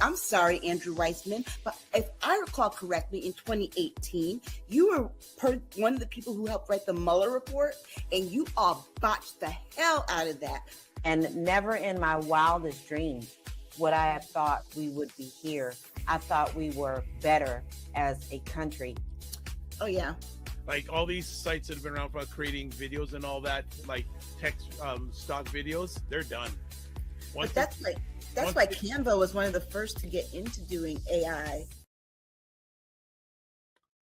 I'm sorry, Andrew Weissman, but if I recall correctly, in 2018, you were one of the people who helped write the Mueller report, and you all botched the hell out of that. And never in my wildest dreams would I have thought we would be here. I thought we were better as a country. Oh, yeah. Like all these sites that have been around for creating videos and all that, like text stock videos, they're done. But that's why Canva was one of the first to get into doing AI.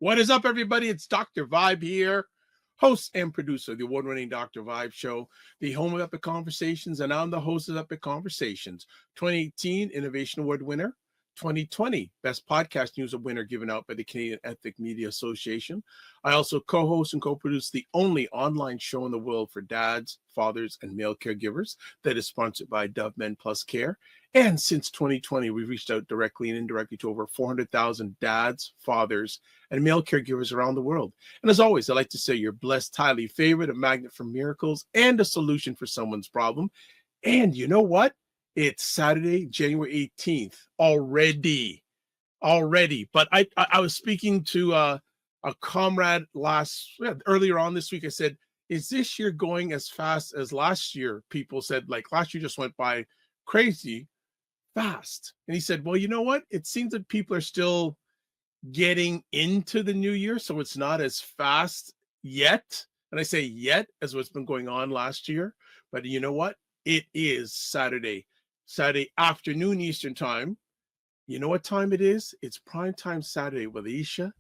What is up, everybody? It's Dr. Vibe here, host and producer of the award-winning Dr. Vibe Show, the home of Epic Conversations, and I'm the host of Epic Conversations, 2018 Innovation Award winner, 2020 Best Podcast News Award winner given out by the Canadian Ethnic Media Association. I also co-host and co-produce the only online show in the world for dads, fathers, and male caregivers that is sponsored by Dove Men Plus Care. And since 2020, we've reached out directly and indirectly to over 400,000 dads, fathers, and male caregivers around the world. And as always, I'd like to say you're blessed, highly favored, a magnet for miracles, and a solution for someone's problem. And you know what? It's Saturday, January 18th already. But I was speaking to a comrade earlier on this week. I said, is this year going as fast as last year? People said, like, last year just went by crazy fast. And he said, well, you know what? It seems that people are still getting into the new year, so it's not as fast yet. And I say yet as what's been going on last year. But you know what? It is Saturday afternoon Eastern time. You know what time it is? It's Primetime Saturday with Aisha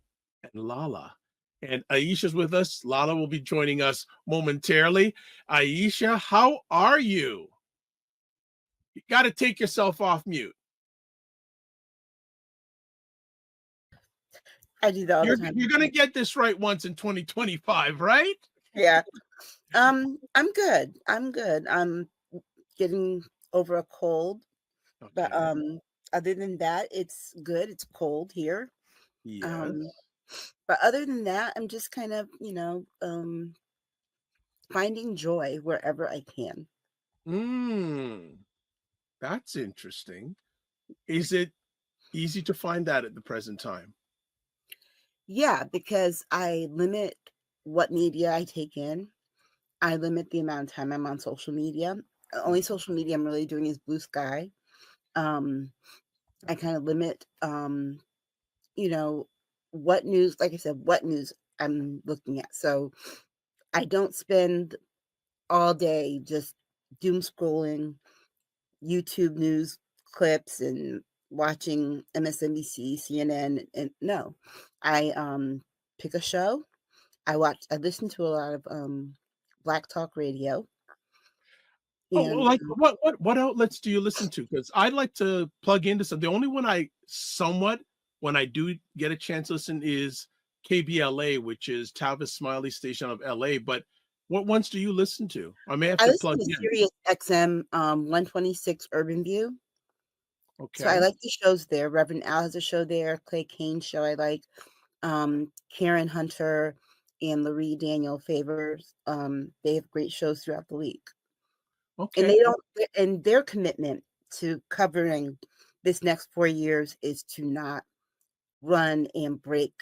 and Lala. And Aisha's with us. Lala will be joining us momentarily. Aisha, how are you? You got to take yourself off mute. I do that all the time. You're going to get this right once in 2025, right? Yeah. I'm good. I'm getting over a cold. Okay. But other than that, it's good. It's cold here. Yes. But other than that, I'm just kind of, finding joy wherever I can. That's interesting. Is it easy to find that at the present time? Yeah, because I limit what media I take in. I limit the amount of time I'm on social media. The only social media I'm really doing is Blue Sky. I kind of limit, what news, like I said, what news I'm looking at. So I don't spend all day just doom scrolling YouTube news clips and watching MSNBC, CNN, and no, I pick a show. I listen to a lot of Black Talk Radio. And, like what outlets do you listen to? Because I'd like to plug into some. The only one when I do get a chance to listen, is KBLA, which is Tavis Smiley station of LA. But what ones do you listen to? I may have to plug in. Sirius XM 126 Urban View. Okay. So I like the shows there. Reverend Al has a show there. Clay Kane's show I like. Karen Hunter and Laurie Daniel Favors. They have great shows throughout the week. Okay. And their commitment to covering this next 4 years is to not run and break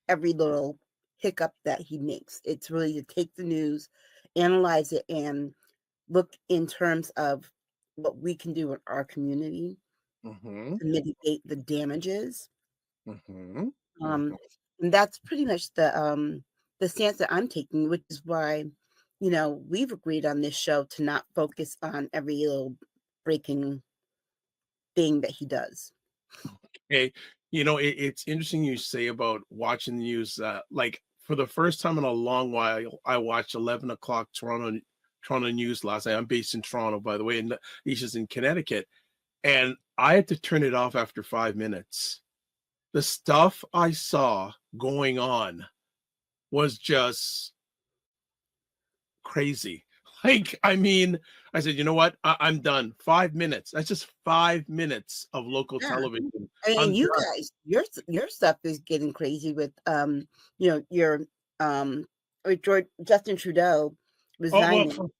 every little hiccup that he makes. It's really to take the news, analyze it, and look in terms of what we can do in our community to mitigate the damages. And that's pretty much the stance that I'm taking, which is why, we've agreed on this show to not focus on every little breaking thing that he does. Okay. It's interesting you say about watching the news. Like, for the first time in a long while, I watched 11 o'clock Toronto news last night. I'm based in Toronto, by the way, and Aisha's in Connecticut. And I had to turn it off after 5 minutes. The stuff I saw going on was just crazy. Like, I mean, I said, you know what? I'm done. 5 minutes. That's just 5 minutes of local television. And you guys, your stuff is getting crazy with your Justin Trudeau resigning. Oh,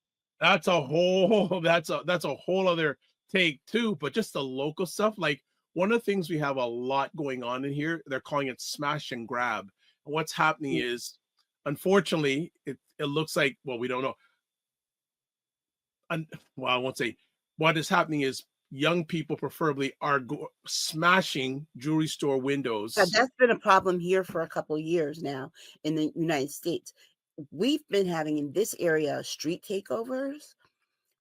well, that's a whole other take too. But just the local stuff, like one of the things we have a lot going on in here, they're calling it smash and grab. And what's happening is, unfortunately, it looks like, well, we don't know. Well, I won't say. What is happening is young people preferably are smashing jewelry store windows. That's been a problem here for a couple of years now in the United States. We've been having in this area street takeovers,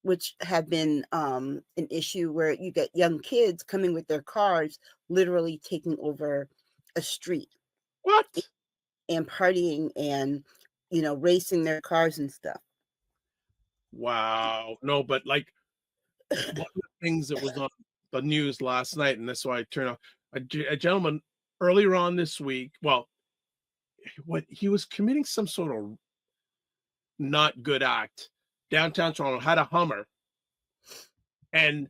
which have been an issue where you get young kids coming with their cars, literally taking over a street. What? And partying and, racing their cars and stuff. Wow. No, but like one of the things that was on the news last night, and that's why I turned off a gentleman earlier on this week. Well, what he was committing some sort of not good act downtown Toronto, had a Hummer, and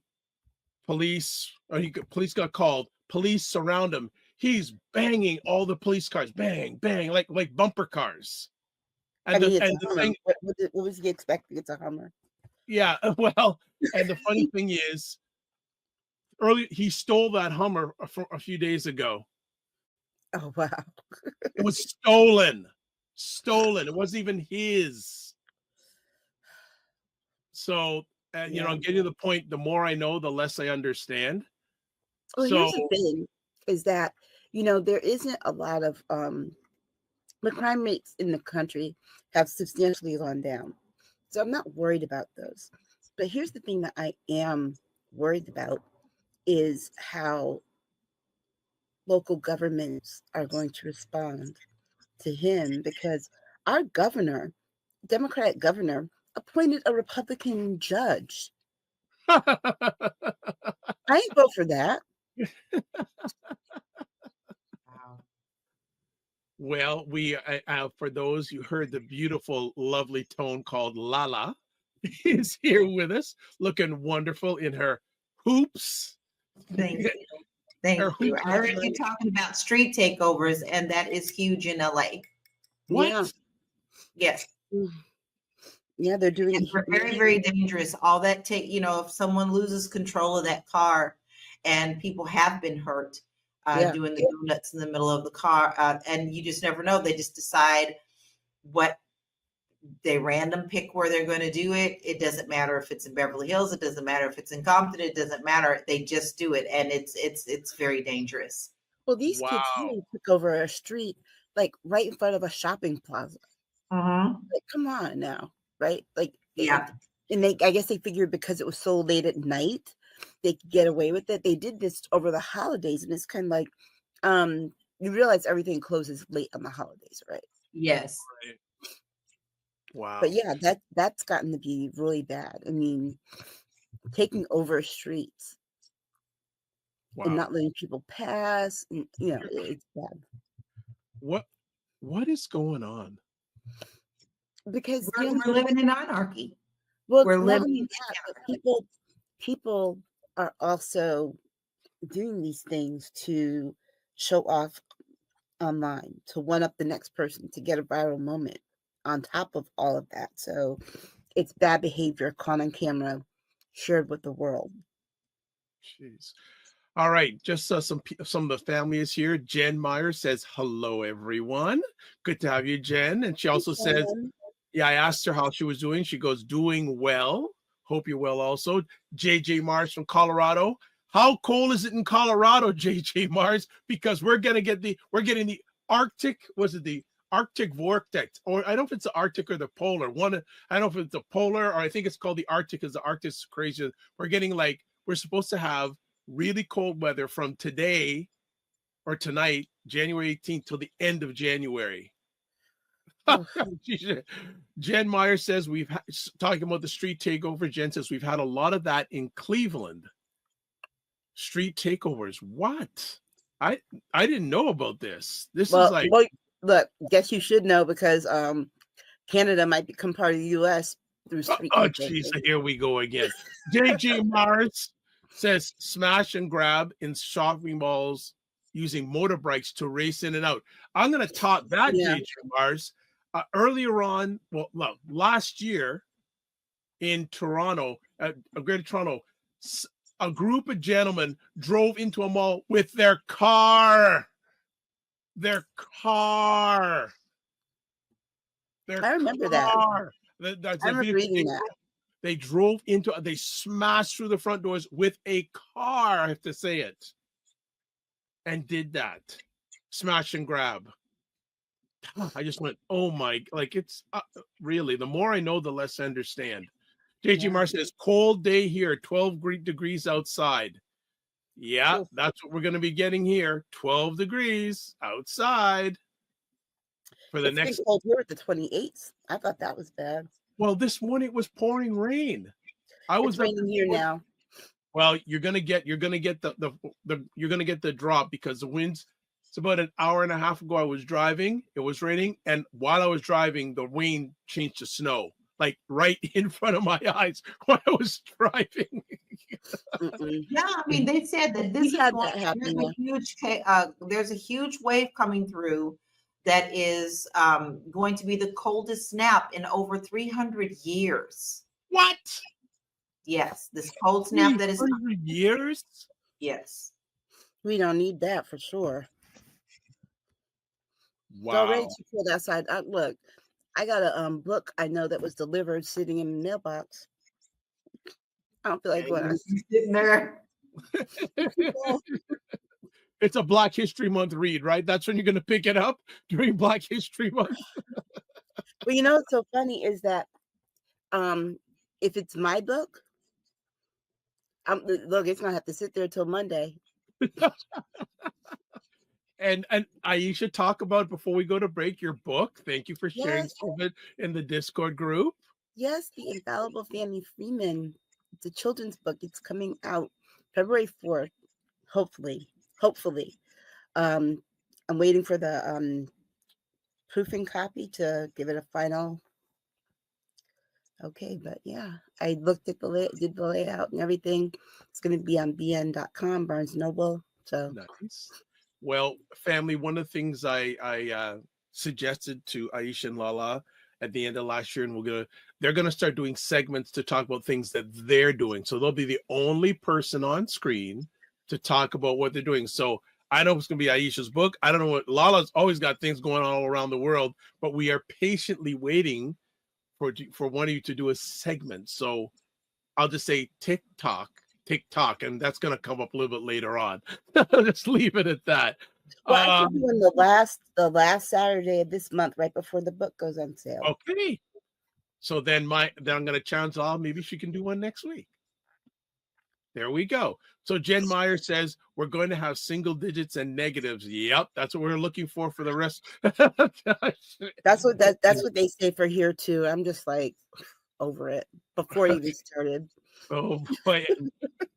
police got called. Police surround him. He's banging all the police cars, bang, bang, like bumper cars. And it's the a Hummer. thing, What was he expecting? It's a Hummer. yeah, well, and the funny thing is, he stole that Hummer a few days ago. Oh, wow. It was stolen. It wasn't even his. So, I'm getting to the point, the more I know, the less I understand. Well, here's the thing, is that, there isn't a lot of, the crime rates in the country have substantially gone down. So I'm not worried about those. But here's the thing that I am worried about is how local governments are going to respond to him, because our governor, Democratic governor, appointed a Republican judge. I ain't vote for that. Wow. Well, we for those who heard the beautiful, lovely tone called Lala, is here with us, looking wonderful in her hoops. Thank you. Thank Her you. hoops I heard you talking about street takeovers, and that is huge in LA. What? Yeah. Yes. Yeah, they're doing And they're very, very dangerous. All that if someone loses control of that car, and people have been hurt doing the donuts in the middle of the car, and you just never know. They just decide they random pick where they're going to do it. It doesn't matter if it's in Beverly Hills. It doesn't matter if it's in Compton. It doesn't matter. They just do it, and it's very dangerous. Well, these kids here took over a street like right in front of a shopping plaza. Like, come on now, right? Like, yeah. And I guess they figured because it was so late at night, they could get away with it. They did this over the holidays, and it's kind of like, you realize everything closes late on the holidays, right? Yes. Right. Wow. But yeah, that's gotten to be really bad. I mean, taking over streets and not letting people pass, and it's bad. What is going on? Because we're living in anarchy. Well, we're living but people are also doing these things to show off online, to one up the next person, to get a viral moment on top of all of that. So it's bad behavior caught on camera, shared with the world. Jeez. All right, just some of the family is here. Jen Meyer says hello, everyone. Good to have you, Jen. And she also says, yeah, I asked her how she was doing. She goes, doing well. Hope you're well also. JJ Mars from Colorado. How cold is it in Colorado, JJ Mars? Because we're getting the Arctic, was it the Arctic vortex? Or I don't know if it's the Arctic or the polar. I don't know if it's the polar, or I think it's called the Arctic, because the Arctic's crazy. We're supposed to have really cold weather from today or tonight, January 18th, till the end of January. Jen Meyer says talking about the street takeover. Jen says we've had a lot of that in Cleveland. Street takeovers. What? I didn't know about this. This is like, look, guess you should know, because Canada might become part of the U.S. through street. Oh, jeez, here we go again. JJ Mars says smash and grab in shopping malls using motorbikes to race in and out. I'm going to top that, JJ Mars. Earlier on, last year in Toronto, Greater Toronto, a group of gentlemen drove into a mall with their car. Their car. I remember that. That's I a remember vehicle. reading that. They drove into, they smashed through the front doors with a car, I have to say it, and did that. Smash and grab. I just went, oh my, like it's really, the more I know, the less I understand. JG Mar says, cold day here, 12 degrees outside. Yeah, Oof. that's what we're going to be getting here. 12 degrees outside for the It's been next. cold here at the 28th. I thought that was bad. Well, this morning it was pouring rain. It's raining here now. Well, you're gonna get the you're gonna get the drop because the winds. It's about an hour and a half ago. I was driving. It was raining, and while I was driving, the rain changed to snow, like right in front of my eyes while I was driving. Yeah, I mean, they said that this is there's a huge wave coming through that is going to be the coldest snap in over 300 years. What? Yes, this cold snap that is 300 years. Yes, we don't need that for sure. Wow. It's already too cold outside. Look, I got a book I know that was delivered sitting in the mailbox. I don't feel like going out. Sitting there. It's a Black History Month read, right? That's when you're going to pick it up during Black History Month. Well, you know what's so funny is that if it's my book, look, it's gonna have to sit there till Monday. And Aisha, talk about before we go to break your book. Thank you for sharing some of it in the Discord group. Yes, The Infallible Fanny Freeman. It's a children's book. It's coming out February 4th. Hopefully. I'm waiting for the proofing copy to give it a final. Okay, but yeah, I looked at did the layout and everything. It's going to be on bn.com, Barnes Noble. So nice. Well, family, one of the things I suggested to Aisha and Lala at the end of last year, and they're gonna start doing segments to talk about things that they're doing. So they'll be the only person on screen to talk about what they're doing. So I know it's gonna be Aisha's book. I don't know what Lala's always got things going on all around the world, but we are patiently waiting for one of you to do a segment. So I'll just say TikTok, and that's going to come up a little bit later on. Just leave it at that. Well, I could do in the last Saturday of this month, right before the book goes on sale. Okay. So then I'm going to challenge Lala. Maybe she can do one next week. There we go. So Jen Meyer says we're going to have single digits and negatives. Yep, that's what we're looking for the rest. That's what they say for here too. I'm just like over it before you even started. Oh boy.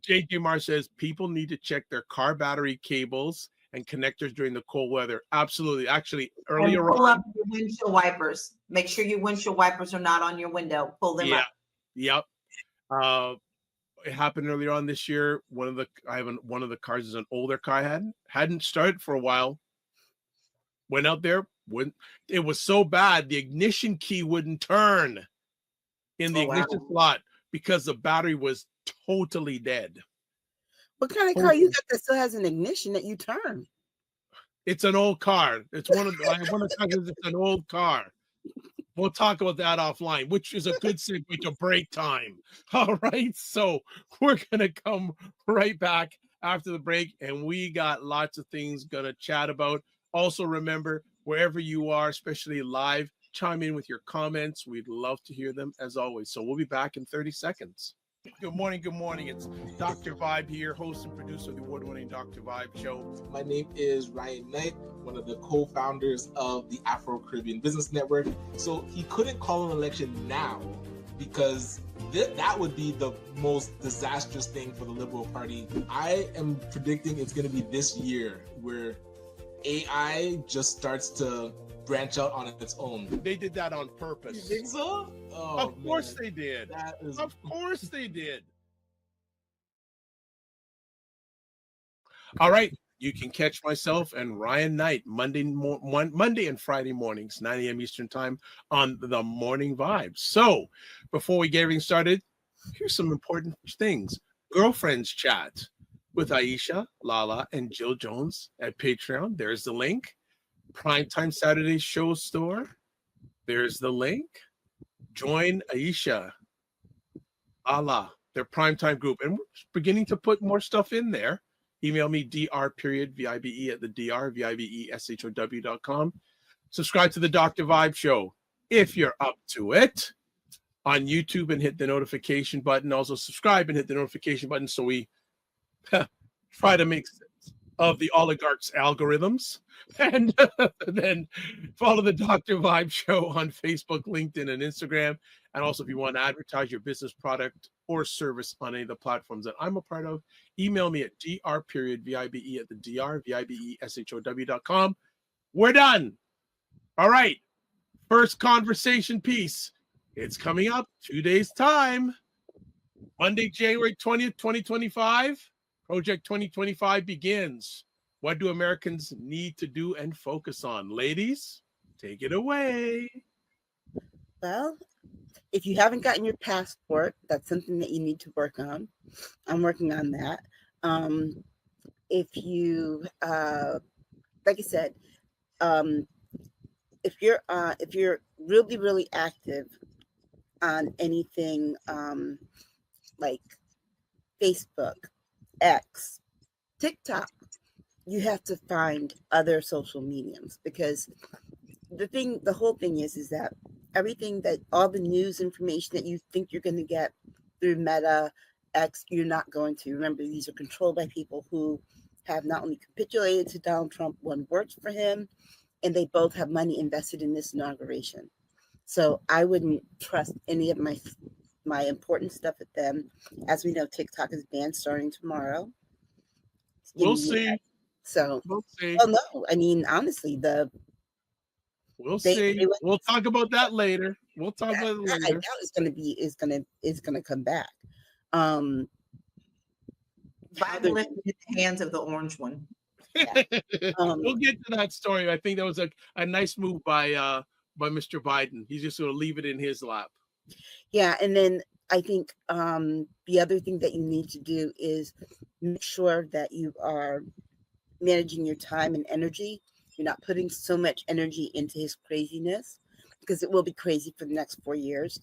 JJ Mar says people need to check their car battery cables and connectors during the cold weather. Absolutely. Actually, earlier pull up your windshield wipers. Make sure your windshield wipers are not on your window. Pull them up. Yep. It happened earlier on this year. One of the cars is an older car. I hadn't started for a while. Went out there. It was so bad the ignition key wouldn't turn in the ignition slot because the battery was totally dead. What kind of car you got that still has an ignition that you turn? It's an old car. It's it's an old car. We'll talk about that offline, which is a good segue to break time. All right. So we're going to come right back after the break, and we got lots of things going to chat about. Also, remember, wherever you are, especially live, chime in with your comments. We'd love to hear them as always. So we'll be back in 30 seconds. Good morning. It's Dr. Vibe here, host and producer of the award-winning Dr. Vibe show. My name is Ryan Knight, one of the co-founders of the Afro-Caribbean Business Network. So he couldn't call an election now because that would be the most disastrous thing for the Liberal Party. I am predicting it's going to be this year where AI just starts to branch out on its own. They did that on purpose. You think so? Oh, of course they did. Of course they did. All right. You can catch myself and Ryan Knight Monday and Friday mornings, 9 a.m. Eastern time on the Morning Vibes. So before we get everything started, here's some important things. Girlfriends Chat with Aisha, Lala, and Jill Jones at Patreon. There's the link. Primetime Saturday Show Store. There's the link. Join Aisha, Lala, their Primetime group. And we're beginning to put more stuff in there. Email me dr.vibe at the drvibeshow.com. Subscribe to the Dr. Vibe Show if you're up to it on YouTube and hit the notification button. Also subscribe and hit the notification button so we try to make sense of the oligarchs' algorithms. And then follow the Dr. Vibe Show on Facebook, LinkedIn, and Instagram. And also, if you want to advertise your business product or service on any of the platforms that I'm a part of, email me at dr.vibe at the drvibeshow.com. We're done. All right. First conversation piece. It's coming up 2 days' time. Monday, January 20th, 2025. Project 2025 begins. What do Americans need to do and focus on? Ladies, take it away. Well, if you haven't gotten your passport, that's something that you need to work on. I'm working on that. If you, like I said, if you're really, really active on anything like Facebook, X, TikTok, you have to find other social mediums, because the whole thing is that everything, that all the news information that you think you're going to get through Meta, X, you're not going to. Remember, these are controlled by people who have not only capitulated to Donald Trump, one works for him, and they both have money invested in this inauguration. So I wouldn't trust any of my important stuff at them. As we know, TikTok is banned starting tomorrow. We'll see. So, we'll see. Well, no, I mean, honestly, we'll see. We'll talk about that later. We'll talk about it later. I doubt it's gonna come back. Biden left it in the hands of the orange one. Yeah. We'll get to that story. I think that was a nice move by Mr. Biden. He's just going to leave it in his lap. Yeah, and then I think the other thing that you need to do is make sure that you are managing your time and energy. You're not putting so much energy into his craziness, because it will be crazy for the next 4 years.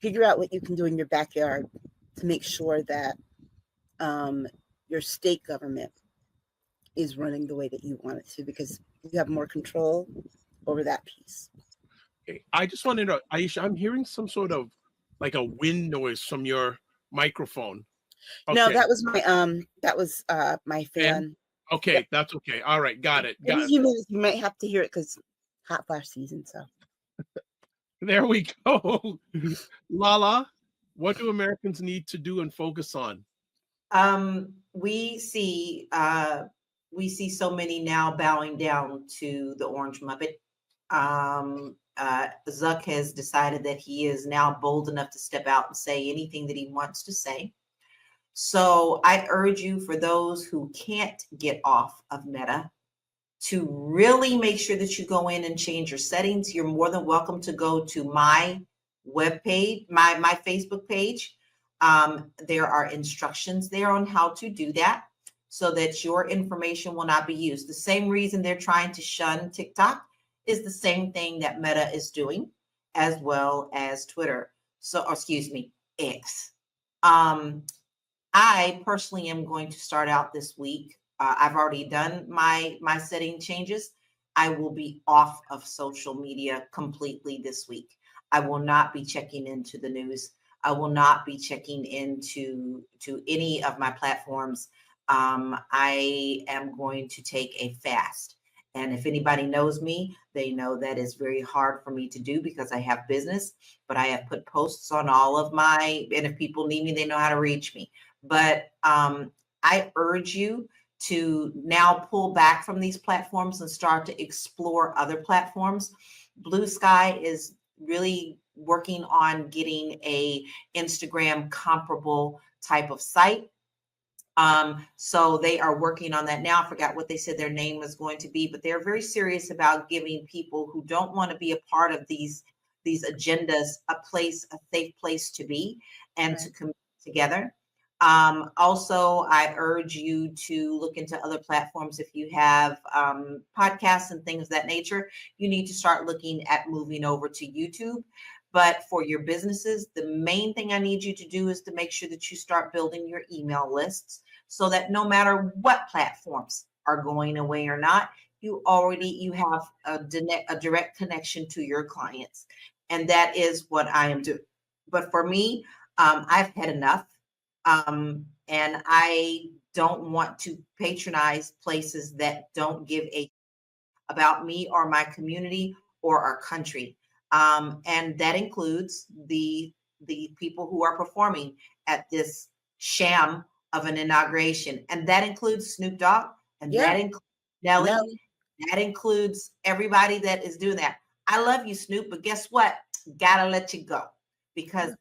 Figure out what you can do in your backyard to make sure that your state government is running the way that you want it to, because you have more control over that piece. Okay. I just wanted to know, Aisha, I'm hearing some sort of like a wind noise from your microphone. Okay. No, that was my fan. Okay, yeah. That's okay. All right, got it. You might have to hear it because hot flash season. So there we go. Lala, what do Americans need to do and focus on? We see so many now bowing down to the Orange Muppet. Zuck has decided that he is now bold enough to step out and say anything that he wants to say. So I urge you, for those who can't get off of Meta, to really make sure that you go in and change your settings. You're more than welcome to go to my webpage, my Facebook page. There are instructions there on how to do that so that your information will not be used. The same reason they're trying to shun TikTok is the same thing that Meta is doing, as well as Twitter. X. I personally am going to start out this week. I've already done my setting changes. I will be off of social media completely this week. I will not be checking into the news. I will not be checking into any of my platforms. I am going to take a fast. And if anybody knows me, they know that is very hard for me to do because I have business, but I have put posts on all of my, and if people need me, they know how to reach me. But I urge you to now pull back from these platforms and start to explore other platforms. Blue Sky is really working on getting a Instagram comparable type of site. So they are working on that now. I forgot what they said their name was going to be, but they're very serious about giving people who don't want to be a part of these agendas a safe place to be and to come together. Also, I urge you to look into other platforms. If you have podcasts and things of that nature, you need to start looking at moving over to YouTube. But for your businesses, the main thing I need you to do is to make sure that you start building your email lists so that no matter what platforms are going away or not, you have a direct connection to your clients. And that is what I am doing. But for me, I've had enough. And I don't want to patronize places that don't give a about me or my community or our country. And that includes the people who are performing at this sham of an inauguration. And that includes Snoop Dogg, and that includes Nelly. That includes everybody that is doing that. I love you, Snoop, but guess what? Gotta let you go, because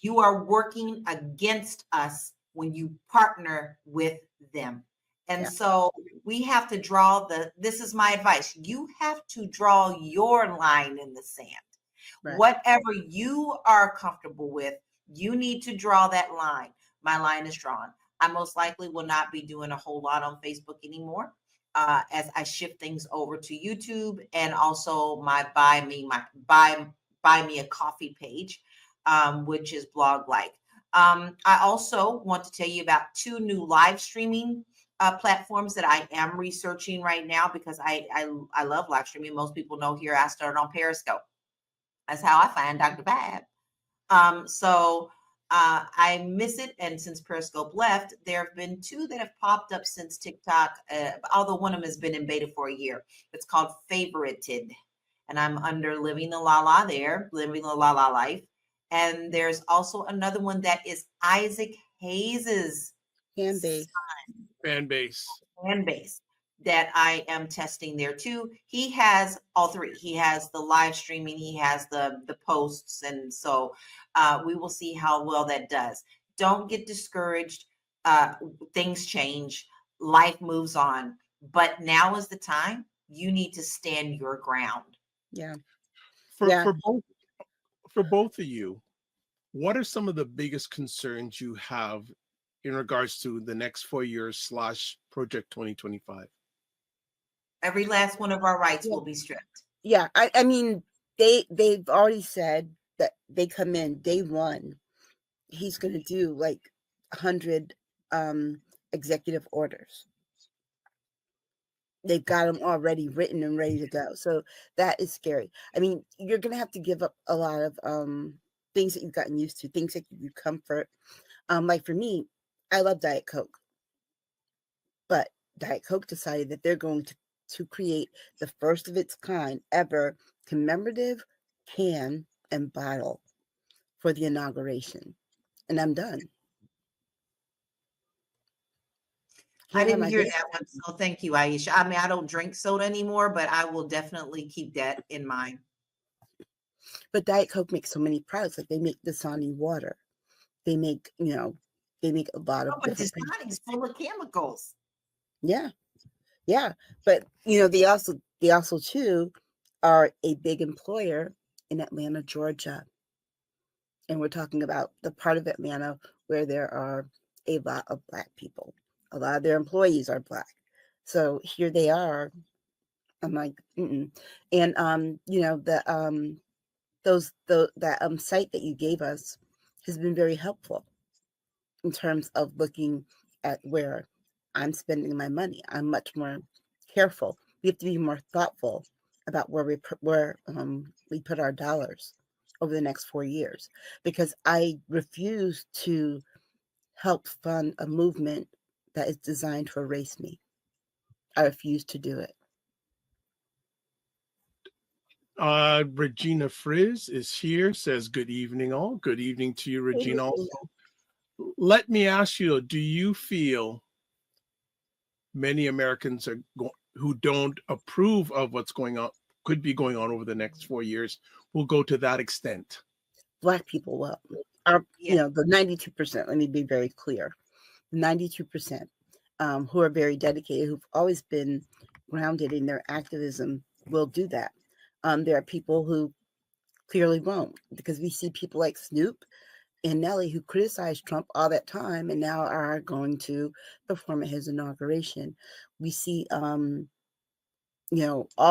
you are working against us when you partner with them. And so we have to draw this is my advice. You have to draw your line in the sand. Right. Whatever you are comfortable with, you need to draw that line. My line is drawn. I most likely will not be doing a whole lot on Facebook anymore. As I shift things over to YouTube, and also my buy me a coffee page, which is blog like. I also want to tell you about 2 new live streaming platforms that I am researching right now, because I love live streaming. Most people know here I started on Periscope. That's how I find Dr. Bab. I miss it. And since Periscope left, there have been 2 that have popped up since TikTok, although one of them has been in beta for a year. It's called Favorited. And I'm under Living the Lala there, Living the Lala life. And there's also another one that is Isaac Hayes's fan base that I am testing there too. He has all 3. He has the live streaming, he has the posts, and so we will see how well that does. Don't get discouraged. Things change, life moves on, but now is the time. You need to stand your ground. For both of you, what are some of the biggest concerns you have in regards to the next 4 years / Project 2025? Every last one of our rights will be stripped. Yeah, I mean, they've already said that they come in day 1. He's going to do like 100 executive orders. They've got them already written and ready to go. So that is scary. I mean, you're going to have to give up a lot of things that you've gotten used to, things that give you comfort. Like for me, I love Diet Coke. But Diet Coke decided that they're going to create the first of its kind ever commemorative can and bottle for the inauguration. And I'm done. I didn't hear that one, so thank you, Aisha. I mean, I don't drink soda anymore, but I will definitely keep that in mind. But Diet Coke makes so many products. Like they make Dasani water. They make, they make a lot of different things. Dasani's full of chemicals. Yeah. But they also too are a big employer in Atlanta, Georgia. And we're talking about the part of Atlanta where there are a lot of Black people. A lot of their employees are Black. So here they are. I'm like, mm-mm. And that site that you gave us has been very helpful in terms of looking at where I'm spending my money. I'm much more careful. We have to be more thoughtful about where we put our dollars over the next 4 years, because I refuse to help fund a movement that is designed to erase me. I refuse to do it. Regina Frizz is here, says good evening all. Good evening to you, Regina. Also, let me ask you, do you feel many Americans who don't approve of what's going on, could be going on over the next 4 years, will go to that extent? Black people will. The 92%, let me be very clear, 92% who are very dedicated, who've always been grounded in their activism, will do that. There are people who clearly won't, because we see people like Snoop and Nelly, who criticized Trump all that time and now are going to perform at his inauguration. We see, all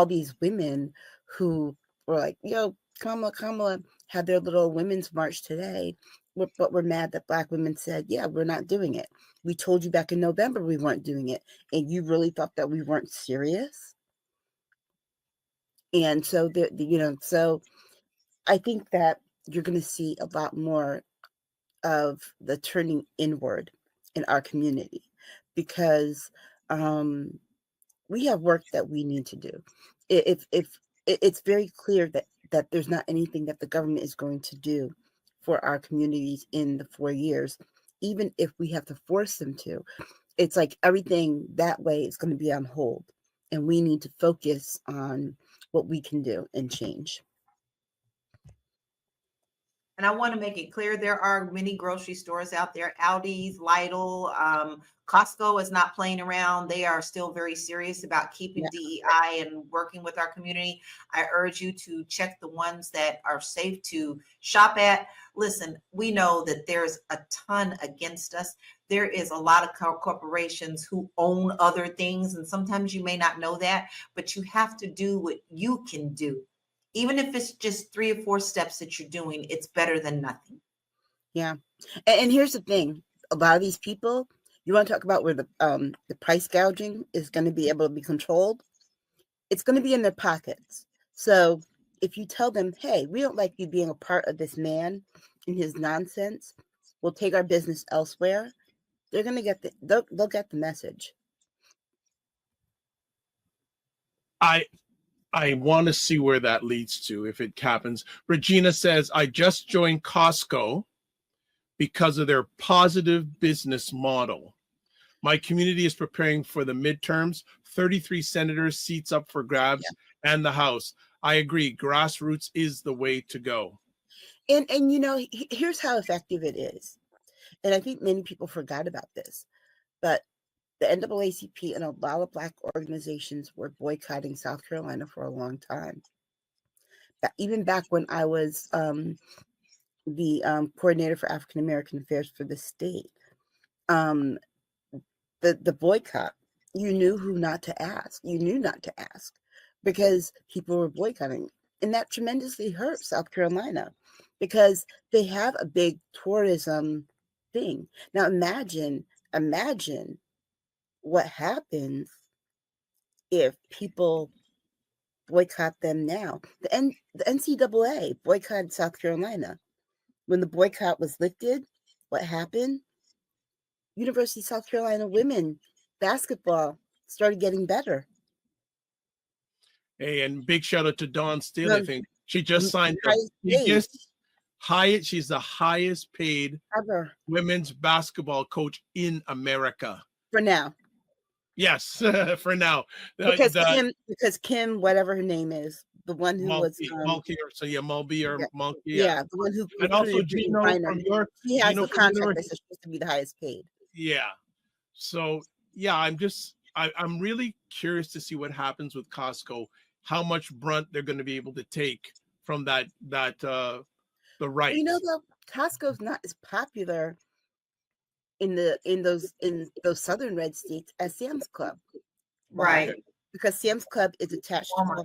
these women who were like, Kamala had their little women's march today, but we're mad that Black women said, yeah, we're not doing it. We told you back in November we weren't doing it, and you really thought that we weren't serious? And so, so I think that you're going to see a lot more of the turning inward in our community, because we have work that we need to do. If it's very clear that there's not anything that the government is going to do for our communities in the 4 years, even if we have to force them to. It's like everything that way is going to be on hold, and we need to focus on what we can do and change. And I want to make it clear, there are many grocery stores out there, Aldi's, Lidl, Costco is not playing around. They are still very serious about keeping DEI and working with our community. I urge you to check the ones that are safe to shop at. Listen, we know that there's a ton against us. There is a lot of corporations who own other things, and sometimes you may not know that, but you have to do what you can do. Even if it's just 3 or 4 steps that you're doing, it's better than nothing. Yeah. And here's the thing. A lot of these people, you want to talk about where the price gouging is going to be able to be controlled? It's going to be in their pockets. So if you tell them, hey, we don't like you being a part of this man and his nonsense, we'll take our business elsewhere, they're going to get they'll get the message. I want to see where that leads to if it happens. Regina says, I just joined Costco because of their positive business model. My community is preparing for the midterms, 33 senators, seats up for grabs, and the House. I agree. Grassroots is the way to go. And here's how effective it is. And I think many people forgot about this, but the NAACP and a lot of Black organizations were boycotting South Carolina for a long time. Even back when I was the coordinator for African American affairs for the state, the boycott, you knew who not to ask. You knew not to ask because people were boycotting. And that tremendously hurt South Carolina because they have a big tourism thing. Now imagine what happens if people boycott them now. The NCAA boycotted South Carolina. When the boycott was lifted, what happened? University of South Carolina women basketball started getting better. Hey, and big shout out to Dawn Steele. I think she just signed the biggest, she's the highest paid ever women's basketball coach in America. For now. Yes, for now. Because Kim, whatever her name is, the one who was Mulkey, the one who and also Gino from York. He has the contract that's supposed to be the highest paid. Yeah. So yeah, I'm really curious to see what happens with Costco, how much brunt they're going to be able to take from the right. Though Costco's not as popular in those southern red states as Sam's Club. Right. Because Sam's Club is attached to Walmart.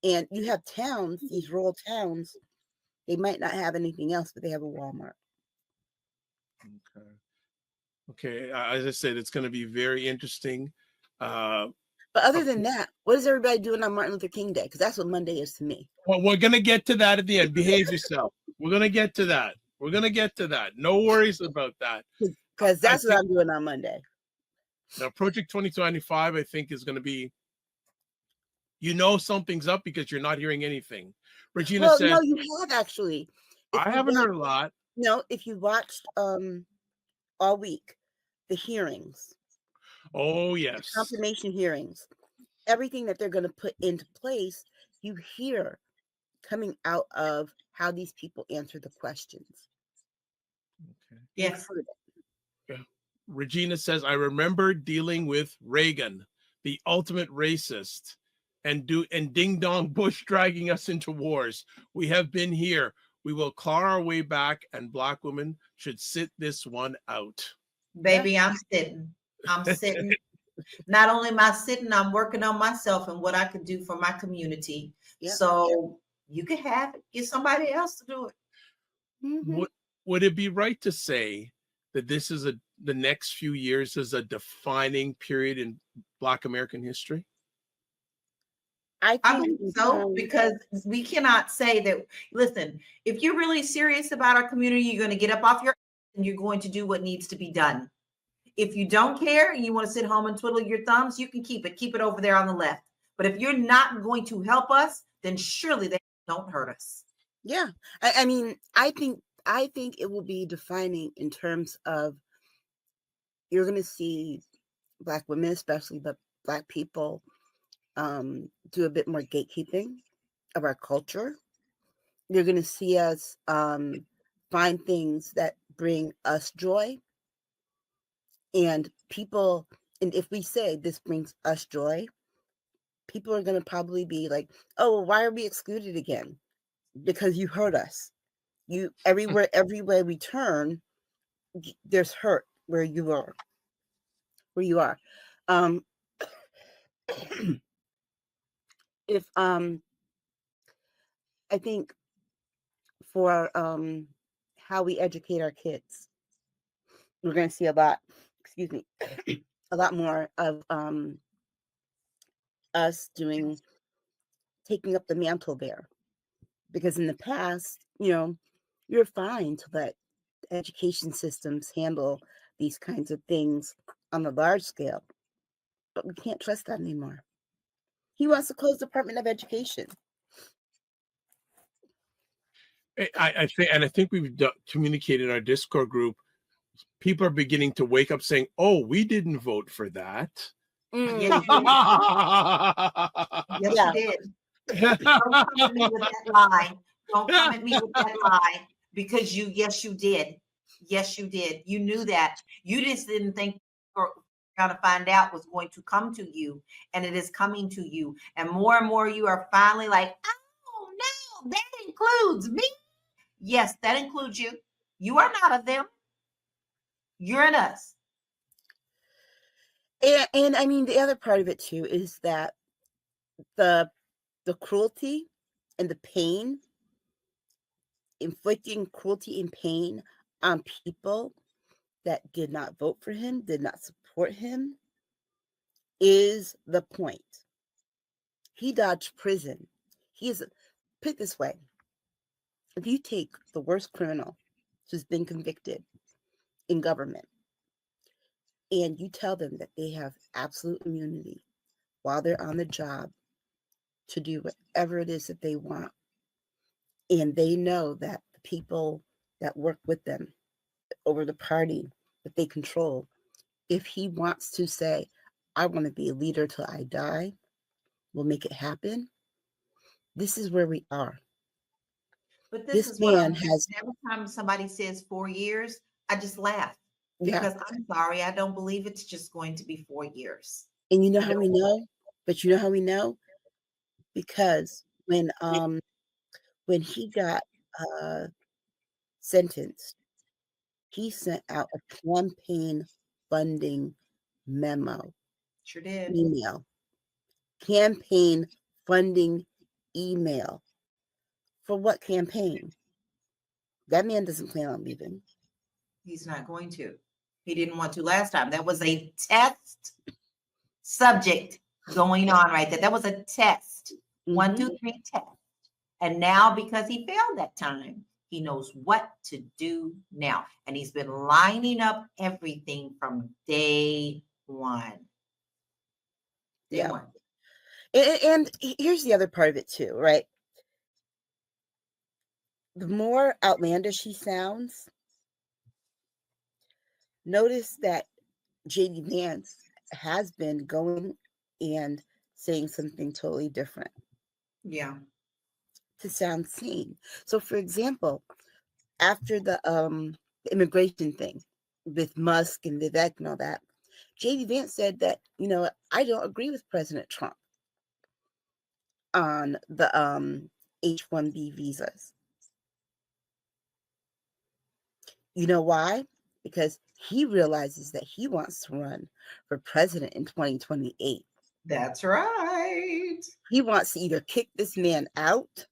And you have towns, these rural towns, they might not have anything else, but they have a Walmart. Okay. As I said, it's going to be very interesting. But other than that, what is everybody doing on Martin Luther King Day? Because that's what Monday is to me. Well, we're going to get to that at the end. Behave yourself. We're going to get to that. No worries about that. Because that's what I'm doing on Monday. Now, Project 2025, I think, is going to be, something's up because you're not hearing anything. Regina said, no, you have actually. I haven't heard a lot. No, if you watched all week, the hearings. Oh, yes. The confirmation hearings. Everything that they're going to put into place, you hear coming out of how these people answer the questions. Okay. Yes. Yeah. Regina says, I remember dealing with Reagan, the ultimate racist, and ding dong Bush dragging us into wars. We have been here. We will claw our way back, and Black women should sit this one out. Baby, I'm sitting. I'm sitting. Not only am I sitting, I'm working on myself and what I can do for my community. Yeah. So you can have it. Get somebody else to do it. Mm-hmm. Would it be right to say that this is the next few years is a defining period in Black American history? I think believe so, because we cannot say that. Listen, if you're really serious about our community, you're going to get up off your and you're going to do what needs to be done. If you don't care and you want to sit home and twiddle your thumbs, you can keep it over there on the left. But if you're not going to help us, then surely they don't hurt us. Yeah, I mean, I think it will be defining in terms of you're going to see Black women, especially, but Black people, do a bit more gatekeeping of our culture. You're going to see us find things that bring us joy, and people. And if we say this brings us joy, people are going to probably be like, "Oh, well, why are we excluded again? Because you hurt us. You everywhere we turn, there's hurt where you are. Um, if I think for how we educate our kids, we're going to see a lot. Excuse me, a lot more of us taking up the mantle there, because in the past, you're fine to let education systems handle these kinds of things on a large scale, but we can't trust that anymore. He wants to close the Department of Education. I think we've communicated in our Discord group. People are beginning to wake up saying, "Oh, we didn't vote for that." Yes, you did. Yes, you did. Don't come at me with that lie. Don't come at me with that lie, because yes, you did. Yes, you did. You knew that. You just didn't think or going to find out was going to come to you, and it is coming to you. And more you are finally like, oh no, that includes me. Yes, that includes you. You are not of them. You're in us. And I mean, the other part of it too is that the cruelty and the pain, inflicting cruelty and pain on people that did not vote for him, did not support him, is the point. He dodged prison. Put it this way, if you take the worst criminal who's been convicted in government and you tell them that they have absolute immunity while they're on the job to do whatever it is that they want, and they know that the people that work with them over the party that they control, if he wants to say, I want to be a leader till I die, we'll make it happen. This is where we are. But this is what every time somebody says 4 years, I just laugh, because I'm sorry, I don't believe it's just going to be 4 years. And you know how we know? But you know how we know? Because when he got sentenced, he sent out a campaign funding memo. Sure did. Email. Campaign funding email. For what campaign? That man doesn't plan on leaving. He's not going to. He didn't want to last time. That was a test subject going on right there. That was a test. Mm-hmm. 1, 2, 3 test. And now, because he failed that time, he knows what to do now. And he's been lining up everything from day one. Day one. And here's the other part of it too, right? The more outlandish he sounds, notice that J.D. Vance has been going and saying something totally different. Yeah. To sound sane. So, for example, after the immigration thing with Musk and Vivek and all that, J.D. Vance said that, I don't agree with President Trump on the H-1B visas. You know why? Because he realizes that he wants to run for president in 2028. That's right. He wants to either kick this man out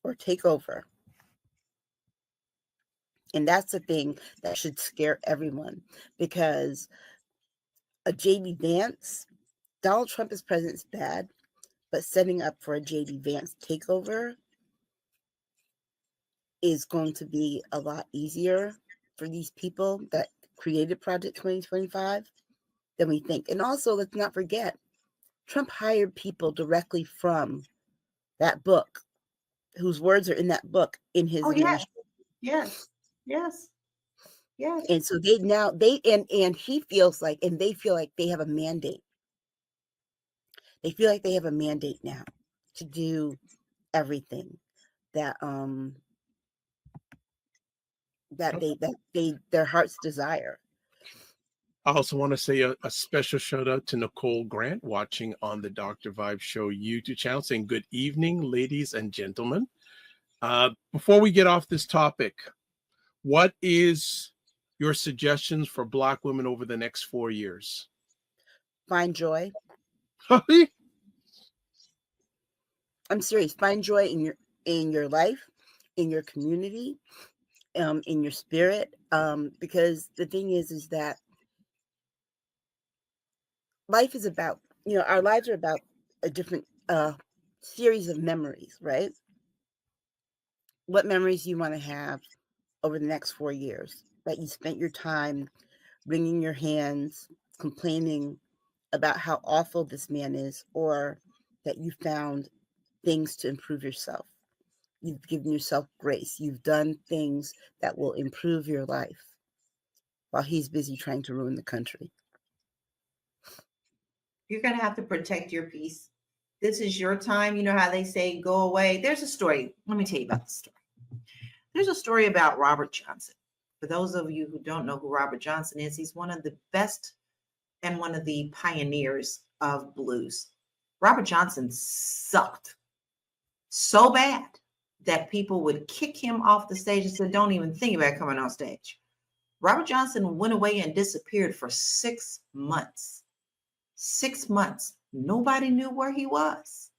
or take over. And that's the thing that should scare everyone, because a J.D. Vance, Donald Trump as president is bad, but setting up for a J.D. Vance takeover is going to be a lot easier for these people that created Project 2025 than we think. And also, let's not forget, Trump hired people directly from that book, whose words are in that book, in his administration. Yes. And so and he feels like, and they feel like they have a mandate. They feel like they have a mandate now to do everything that their hearts desire. I also want to say a special shout out to Nicole Grant watching on the Dr. Vibe Show YouTube channel, saying good evening, ladies and gentlemen. Before we get off this topic, what is your suggestions for Black women over the next 4 years? Find joy. I'm serious. Find joy in your life, in your community, in your spirit. Because the thing is that life is about, our lives are about a different series of memories, right? What memories you want to have over the next 4 years that you spent your time wringing your hands, complaining about how awful this man is, or that you found things to improve yourself. You've given yourself grace. You've done things that will improve your life while he's busy trying to ruin the country. You're going to have to protect your peace. This is your time. You know how they say, go away. There's a story. Let me tell you about the story. There's a story about Robert Johnson. For those of you who don't know who Robert Johnson is, he's one of the best and one of the pioneers of blues. Robert Johnson sucked so bad that people would kick him off the stage and said, don't even think about coming on stage. Robert Johnson went away and disappeared for 6 months. 6 months. Nobody knew where he was.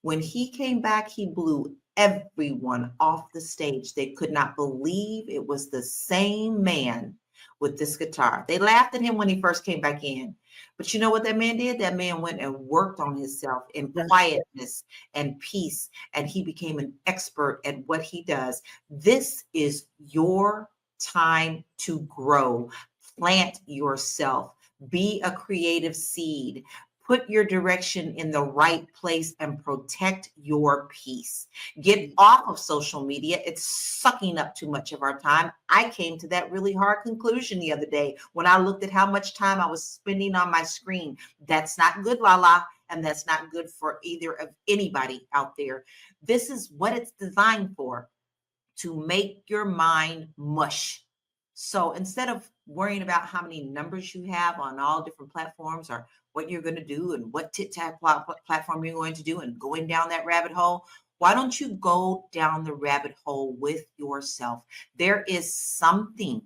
When he came back, he blew everyone off the stage. They could not believe it was the same man with this guitar. They laughed at him when he first came back in. But you know what that man did? That man went and worked on himself in quietness and peace, and he became an expert at what he does. This is your time to grow. Plant yourself. Be a creative seed. Put your direction in the right place and protect your peace. Get off of social media. It's sucking up too much of our time. I came to that really hard conclusion the other day when I looked at how much time I was spending on my screen. That's not good, Lala, and that's not good for either of anybody out there. This is what it's designed for, to make your mind mush. So instead of worrying about how many numbers you have on all different platforms or what you're going to do and what TikTok platform you're going to do and going down that rabbit hole, why don't you go down the rabbit hole with yourself? There is something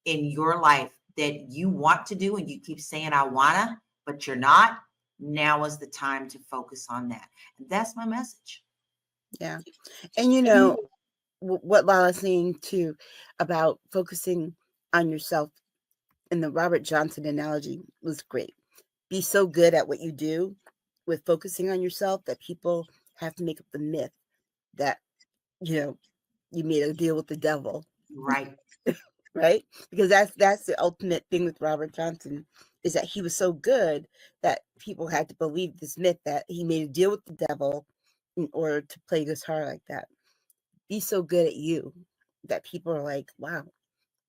in your life that you want to do and you keep saying, I wanna, but you're not. Now is the time to focus on that. And that's my message. Yeah. And what Lala's saying too about focusing on yourself in the Robert Johnson analogy was great. Be so good at what you do with focusing on yourself that people have to make up the myth that, you made a deal with the devil. Right. Right? Because that's the ultimate thing with Robert Johnson, is that he was so good that people had to believe this myth that he made a deal with the devil in order to play guitar like that. Be so good at you that people are like, wow,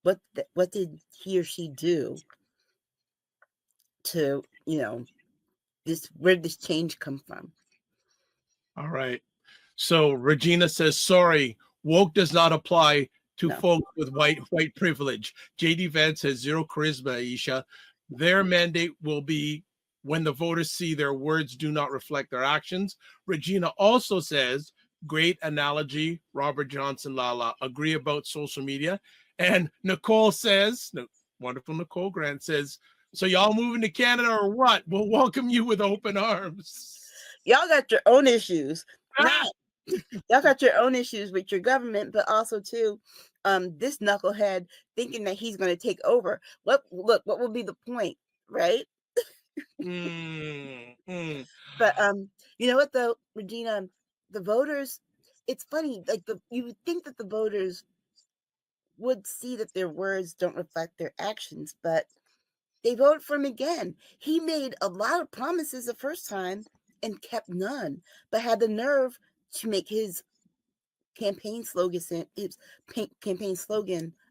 what did he or she do to, where did this change come from? All right. So Regina says, sorry, woke does not apply to folks with white privilege. JD Vance has zero charisma, Aisha. Their mandate will be when the voters see their words do not reflect their actions. Regina also says, great analogy, Robert Johnson, Lala. Agree about social media. And Nicole says, wonderful Nicole Grant says, so y'all moving to Canada or what? We'll welcome you with open arms. Y'all got your own issues. Y'all got your own issues with your government, but also too, this knucklehead thinking that he's going to take over. What will be the point, right? But you know what though, Regina, the voters, it's funny, like you would think that the voters would see that their words don't reflect their actions, but they voted for him again. He made a lot of promises the first time and kept none, but had the nerve to make his campaign slogan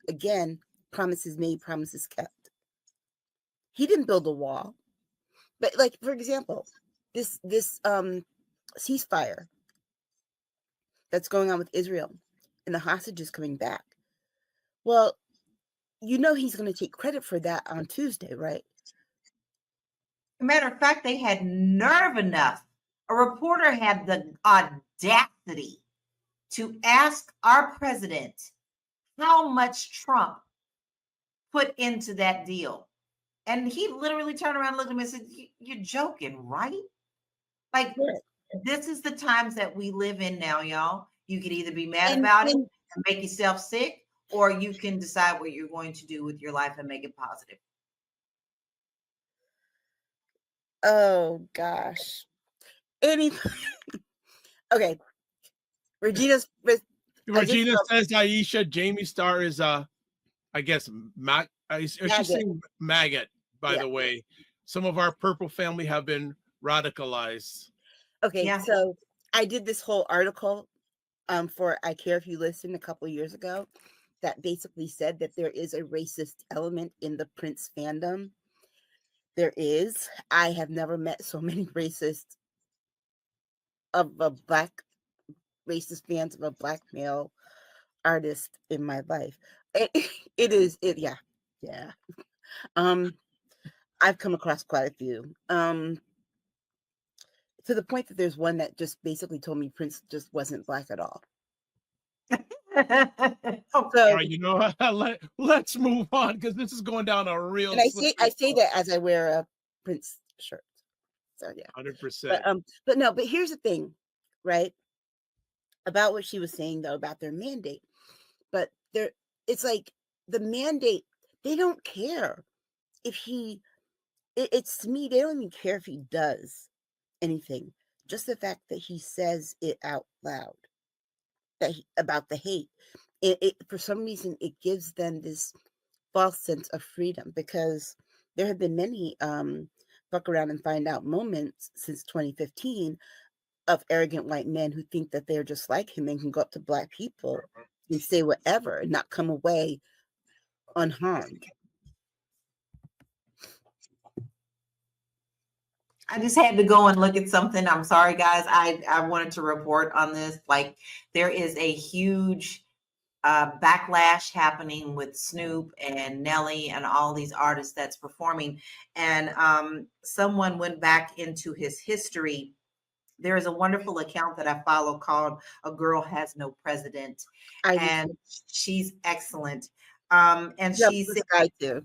again: promises made, promises kept. He didn't build a wall, but like, for example, this ceasefire that's going on with Israel and the hostages coming back. Well, you know he's going to take credit for that on Tuesday, right? Matter of fact, they had nerve enough. A reporter had the audacity to ask our president how much Trump put into that deal. And he literally turned around and looked at me and said, you're joking, right? Like, this is the times that we live in now, y'all. You can either be mad about it and make yourself sick, or you can decide what you're going to do with your life and make it positive. Oh, gosh. Okay. Regina says, Aisha, Jamie Starr is, I guess, she's saying maggot, by the way. Some of our purple family have been radicalized. Okay, so I did this whole article for I Care If You Listen a couple of years ago that basically said that there is a racist element in the Prince fandom. There is. I have never met so many racist fans of a black male artist in my life. Yeah. I've come across quite a few. To the point that there's one that just basically told me Prince just wasn't black at all. So you know, let's move on because this is going down a real. And I say that as I wear a Prince shirt. So yeah, 100%. But here's the thing, right? About what she was saying though about their mandate, but it's like the mandate. They don't care if he. It's to me, they don't even care if he does anything. Just the fact that he says it out loud about the hate. It for some reason it gives them this false sense of freedom, because there have been many fuck around and find out moments since 2015 of arrogant white men who think that they're just like him and can go up to black people and say whatever and not come away unharmed. I just had to go and look at something. I'm sorry, guys. I wanted to report on this. Like, there is a huge backlash happening with Snoop and Nelly and all these artists that's performing. And someone went back into his history. There is a wonderful account that I follow called A Girl Has No President. And she's excellent. And she said,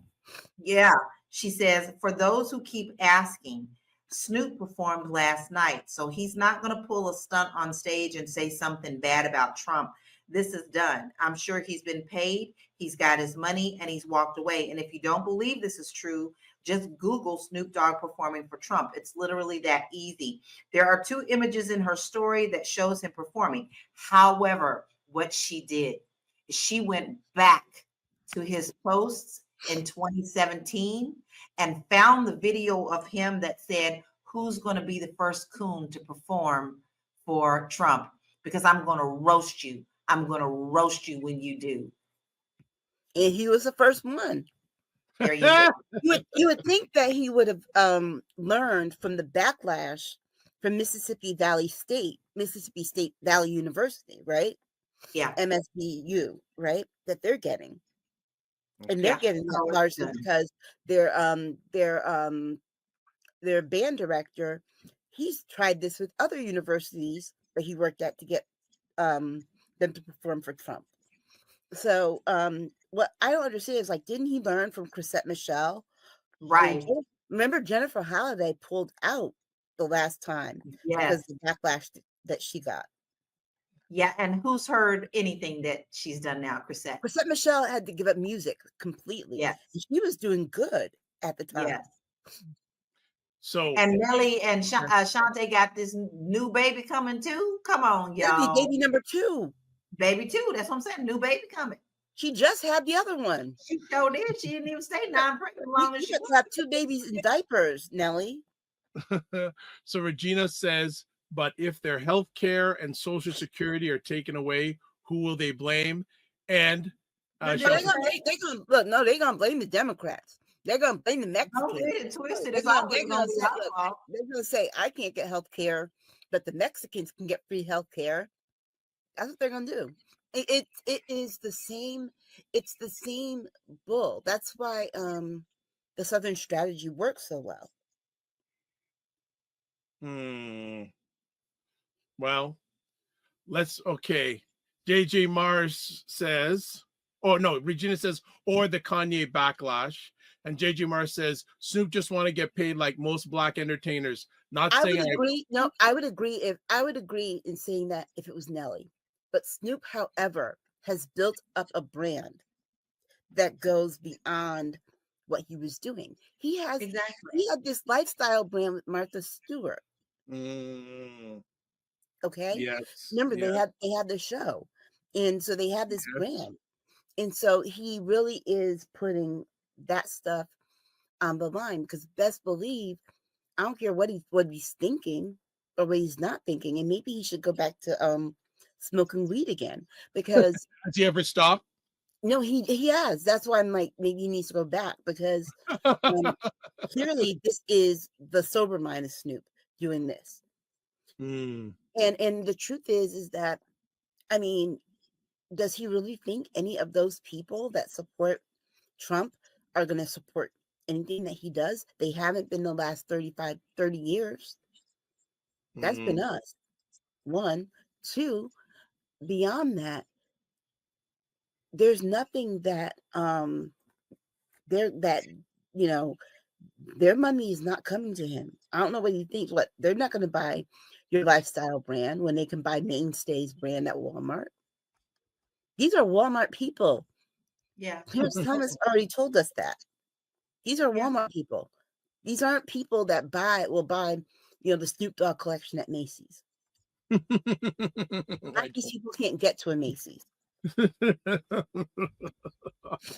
she says, for those who keep asking, Snoop performed last night, so he's not going to pull a stunt on stage and say something bad about Trump. This is done. I'm sure he's been paid. He's got his money and he's walked away. And if you don't believe this is true, just Google Snoop Dogg performing for Trump. It's literally that easy. There are 2 images in her story that shows him performing. However, what she did is she went back to his posts in 2017 and found the video of him that said, who's going to be the first coon to perform for Trump? Because I'm going to roast you. I'm going to roast you when you do. And he was the first one. There you go. You would think that he would have learned from the backlash from Mississippi State Valley University, right? Yeah. MSVU, right? That they're getting. And they're getting that largely because their band director, he's tried this with other universities that he worked at to get them to perform for Trump. So what I don't understand is, like, didn't he learn from Chrisette Michele? And Right. remember Jennifer Holliday pulled out the last time because Yes. of the backlash that she got. Yeah. And who's heard anything that she's done now, Chrisette? Chrisette Michele had to give up music completely. Yes. And she was doing good at the time. Yes. So And Nelly and Shante got this new baby coming too. Come on, y'all. Baby number 2. Baby too. That's what I'm saying. New baby coming. She just had the other one. She sure did. She didn't even stay non-pregnant long as You she got was. to have 2 babies in diapers, Nelly. so Regina says, but if their health care and social security are taken away, who will they blame? And They're gonna blame the Democrats. They're gonna blame the Mexicans. Don't get it twisted. They're It's gonna always gonna be our fault. they're gonna say, I can't get health care, but the Mexicans can get free health care. That's what they're gonna do. It is the same. It's the same bull. That's why the Southern strategy works so well. Well, okay. JJ Mars says, oh no, Regina says, or the Kanye backlash. And JJ Mars says, Snoop just want to get paid like most black entertainers. Not saying I would agree. No, I would agree in saying that if it was Nelly. But Snoop, however, has built up a brand that goes beyond what he was doing. He had this lifestyle brand with Martha Stewart. Okay. Yes. Remember they had the show. And so they had this brand. And so he really is putting that stuff on the line, because best believe, I don't care what he's thinking or what he's not thinking. And maybe he should go back to smoking weed again, because has he ever stopped? No, he has. That's why I'm like, maybe he needs to go back, because clearly this is the sober mind of Snoop doing this. And the truth is that, I mean, does he really think any of those people that support Trump are going to support anything that he does? They haven't been the last 30 years. That's been us. 1, 2, beyond that, there's nothing that their money is not coming to him. I don't know what he thinks. What, they're not going to buy your lifestyle brand when they can buy Mainstay's brand at Walmart. These are Walmart people. Yeah. Clarence Thomas already told us that. These are Walmart people. These aren't people that will buy, the Snoop Dogg collection at Macy's. These people can't get to a Macy's.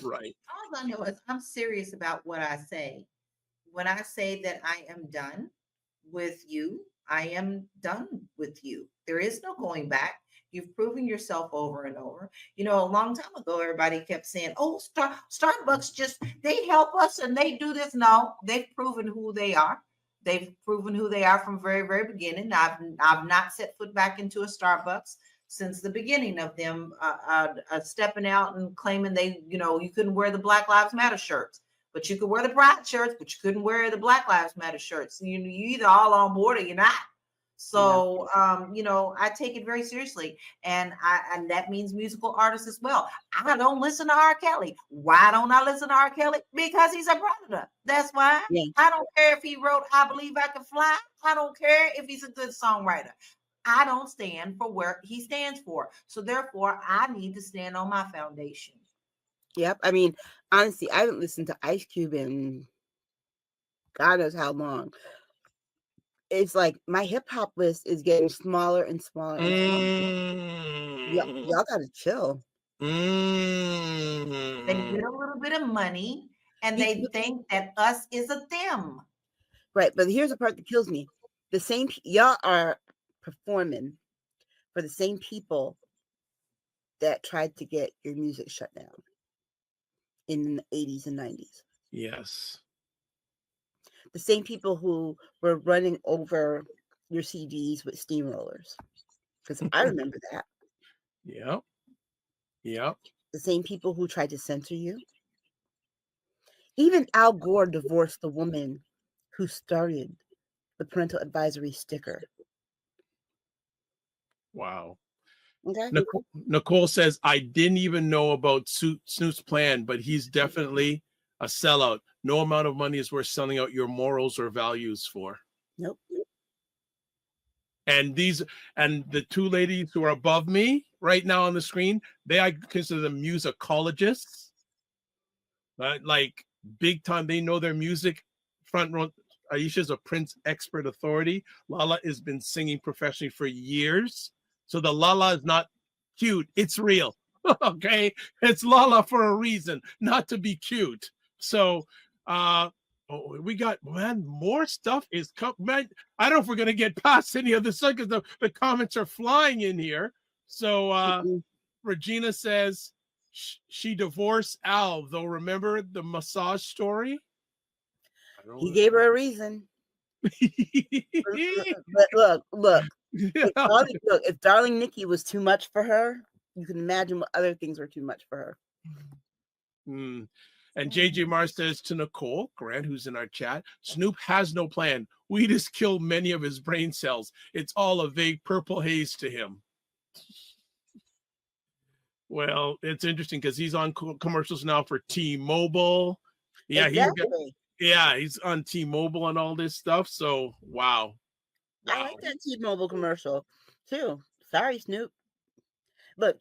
Right. All I know is I'm serious about what I say. When I say that I am done with you, I am done with you. There is no going back. You've proven yourself over and over. A long time ago, everybody kept saying, oh, Starbucks they help us and they do this. No, they've proven who they are. They've proven who they are from very, very beginning. I've not set foot back into a Starbucks since the beginning of them stepping out and claiming you couldn't wear the Black Lives Matter shirts, but you could wear the Pride shirts, but you couldn't wear the Black Lives Matter shirts. You either all on board or you're not. So, I take it very seriously. And that means musical artists as well. I don't listen to R. Kelly. Why don't I listen to R. Kelly? Because he's a predator. That's why. Yeah. I don't care if he wrote I Believe I Can Fly. I don't care if he's a good songwriter. I don't stand for where he stands for. So therefore, I need to stand on my foundation. Yep. I mean, honestly, I haven't listened to Ice Cube in God knows how long. It's like my hip hop list is getting smaller and smaller and smaller. Y'all gotta chill. They get a little bit of money and they think that us is a them. Right, but here's the part that kills me. The same y'all are performing for the same people that tried to get your music shut down in the 80s and 90s. Yes. The same people who were running over your CDs with steamrollers. Because I remember that. Yep. Yep. The same people who tried to censor you. Even Al Gore divorced the woman who started the parental advisory sticker. Wow. Okay. Nicole says, I didn't even know about Snoop's plan, but he's definitely a sellout. No amount of money is worth selling out your morals or values for. Nope. And the two ladies who are above me right now on the screen, I consider them musicologists. Like big time, they know their music front row. Aisha's a Prince expert authority. Lala has been singing professionally for years. So the Lala is not cute. It's real. Okay. It's Lala for a reason, not to be cute. So we got, man, more stuff is coming. Man, I don't know if we're gonna get past any of this because the comments are flying in here. So Regina says she divorced Al, though. Remember the massage story? He gave her a reason. But look. If darling Nikki was too much for her, you can imagine what other things were too much for her. And JJ Mars says to Nicole Grant, who's in our chat, Snoop has no plan. We just killed many of his brain cells. It's all a vague purple haze to him. Well, it's interesting because he's on commercials now for T-Mobile. Yeah, exactly. He's on T-Mobile and all this stuff. So, wow. I like that T-Mobile commercial too. Sorry, Snoop. Look,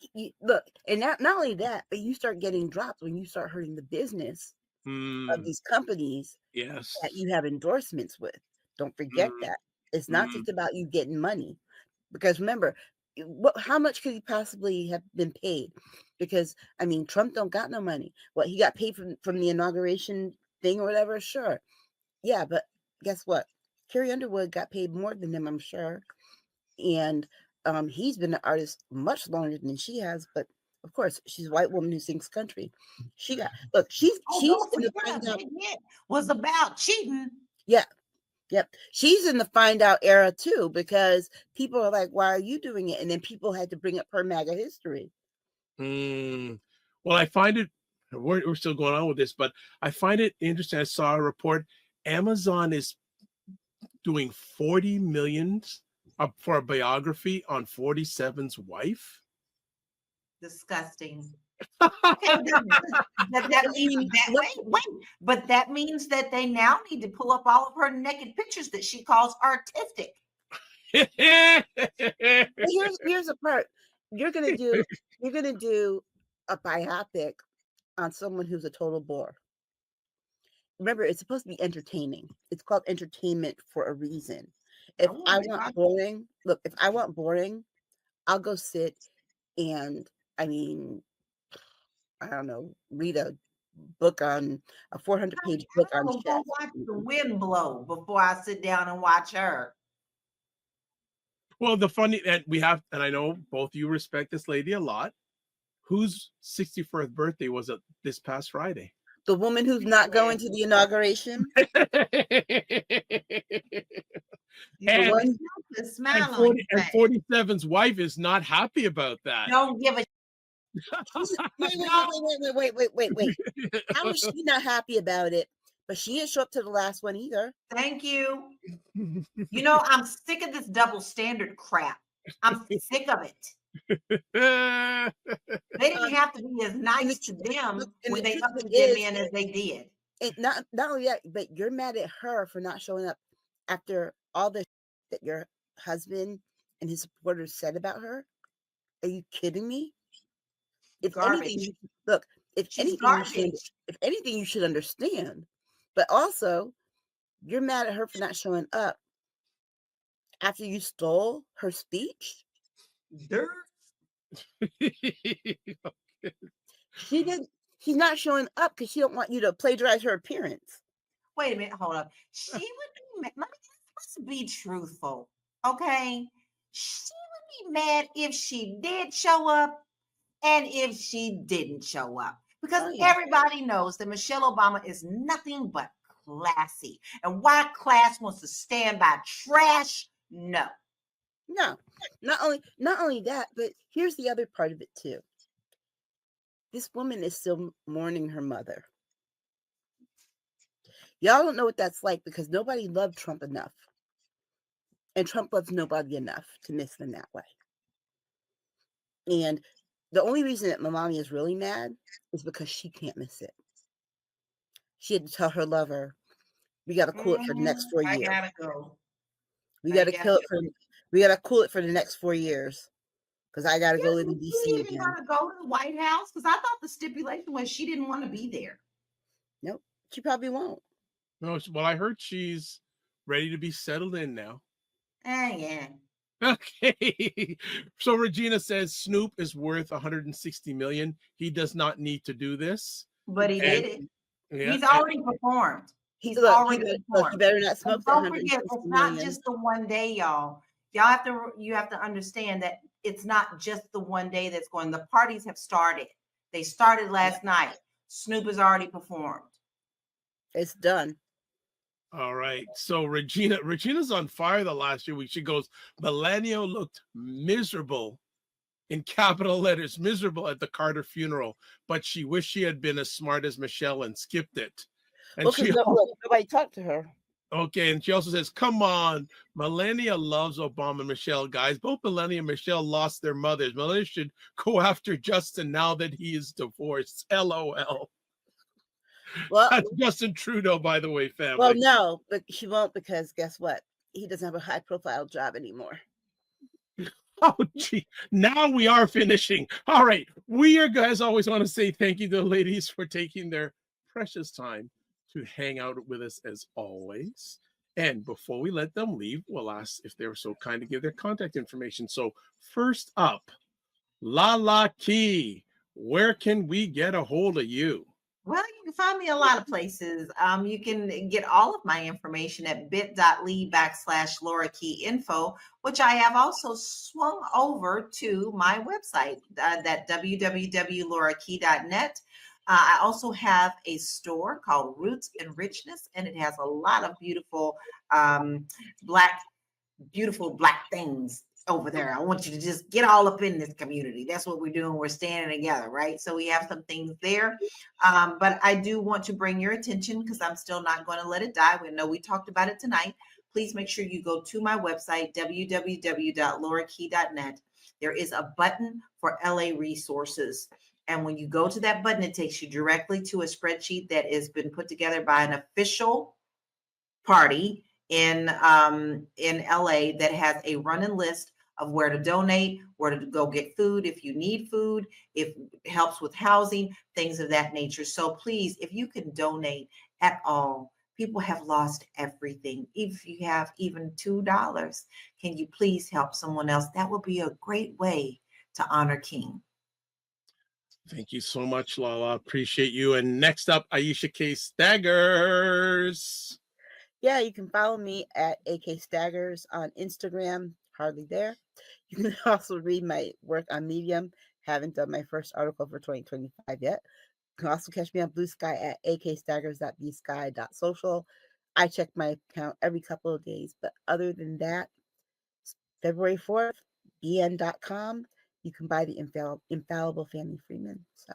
and not only that, but you start getting dropped when you start hurting the business of these companies that you have endorsements with. Don't forget that. It's not just about you getting money. Because remember, how much could he possibly have been paid? Because, I mean, Trump don't got no money. What, he got paid from the inauguration thing or whatever? Sure. Yeah, but guess what? Carrie Underwood got paid more than him, I'm sure. And he's been an artist much longer than she has, but of course, she's a white woman who sings country. She's in the find out. Was about cheating. Yeah. Yep. She's in the find out era too, because people are like, why are you doing it? And then people had to bring up her MAGA history. Well, I find it, we're still going on with this, but I find it interesting. I saw a report, Amazon is doing 40 million for a biography on 47's wife. Disgusting. That means but that means that they now need to pull up all of her naked pictures that she calls artistic. Here's the part. You're gonna do a biopic on someone who's a total bore. Remember, it's supposed to be entertaining. It's called entertainment for a reason. If I want boring, I'll go sit and, I mean, I don't know, read a book on a 400-page book on chess. Go watch the wind blow before I sit down and watch her. Well, the funny that we have, and I know both you respect this lady a lot, whose 61st birthday was it this past Friday? The woman who's not going to the inauguration. and 47's wife is not happy about that. Don't give a wait. How is she not happy about it? But she didn't show up to the last one either. Thank you. You know, I'm sick of this double standard crap. I'm sick of it. They didn't have to be as nice to them when they upped them in as they did. And not only that, but you're mad at her for not showing up after all the that your husband and his supporters said about her. Are you kidding me? If anything, you should understand. But also, you're mad at her for not showing up after you stole her speech. She's not showing up because she don't want you to plagiarize her appearance. Wait a minute, hold up. She would be mad. Let's be truthful, okay? She would be mad if she did show up and if she didn't show up. Because everybody knows that Michelle Obama is nothing but classy. And why class wants to stand by trash? No. Not only that, but here's the other part of it too. This woman is still mourning her mother. Y'all don't know what that's like because nobody loved Trump enough. And Trump loves nobody enough to miss them that way. And the only reason that Melania is really mad is because she can't miss it. She had to tell her lover, "We got to cool it for the next 4 I years. gotta go. We I got to gotta kill it go. we got to cool it for the next 4 years because I got to go live in Is DC she even again." gonna go to the White House? Because I thought the stipulation was she didn't want to be there. Nope, she probably won't. No, well, I heard she's ready to be settled in now. Yeah. Okay. So Regina says Snoop is worth 160 million. He does not need to do this. But he did And it. yeah, He's already performed. He's already Look, he performed. better not And smoke that don't forget, 160 it's not million. just the one day, y'all. You have to understand that it's not just the one day that's going. The parties have started. They started last night. Snoop has already performed. It's done. all right. So Regina's on fire the last year week. She goes, Melania looked miserable in capital letters, miserable at the Carter funeral, but she wished she had been as smart as Michelle and skipped it. And Well, because nobody talked to her. okay, and she also says, come on, Melania loves Obama and Michelle, guys. Both Melania and Michelle lost their mothers. Melania should go after Justin now that he is divorced. LOL. Well, That's Justin Trudeau, by the way, family. well, no, but she won't because guess what? He doesn't have a high-profile job anymore. Oh, gee. Now we are finishing. All right. We are, guys, always want to say thank you to the ladies for taking their precious time to hang out with us as always. And before we let them leave, we'll ask if they were so kind to give their contact information. So first up, Lala Key, where can we get a hold of you? Well, you can find me a lot of places. You can get all of my information at bit.ly/Laura Key Info, which I have also swung over to my website, that www.laurakey.net. I also have a store called Roots and Richness, and it has a lot of beautiful beautiful black things over there. I want you to just get all up in this community. That's what we're doing. We're standing together, right? So we have some things there. But I do want to bring your attention, because I'm still not going to let it die. We know we talked about it tonight. Please make sure you go to my website, www.laurakey.net. There is a button for LA resources. And when you go to that button, it takes you directly to a spreadsheet that has been put together by an official party in LA that has a running list of where to donate, where to go get food if you need food, if it helps with housing, things of that nature. So please, if you can donate at all, people have lost everything. If you have even $2, can you please help someone else? That would be a great way to honor King. Thank you so much, Lala. Appreciate you. And next up, Aisha K. Staggers. Yeah, you can follow me at AK Staggers on Instagram. Hardly there. You can also read my work on Medium. Haven't done my first article for 2025 yet. You can also catch me on Blue Sky at akstaggers.bsky.social. I check my account every couple of days. But other than that, February 4th, bn.com. You can buy the Infallible Family Freeman. So.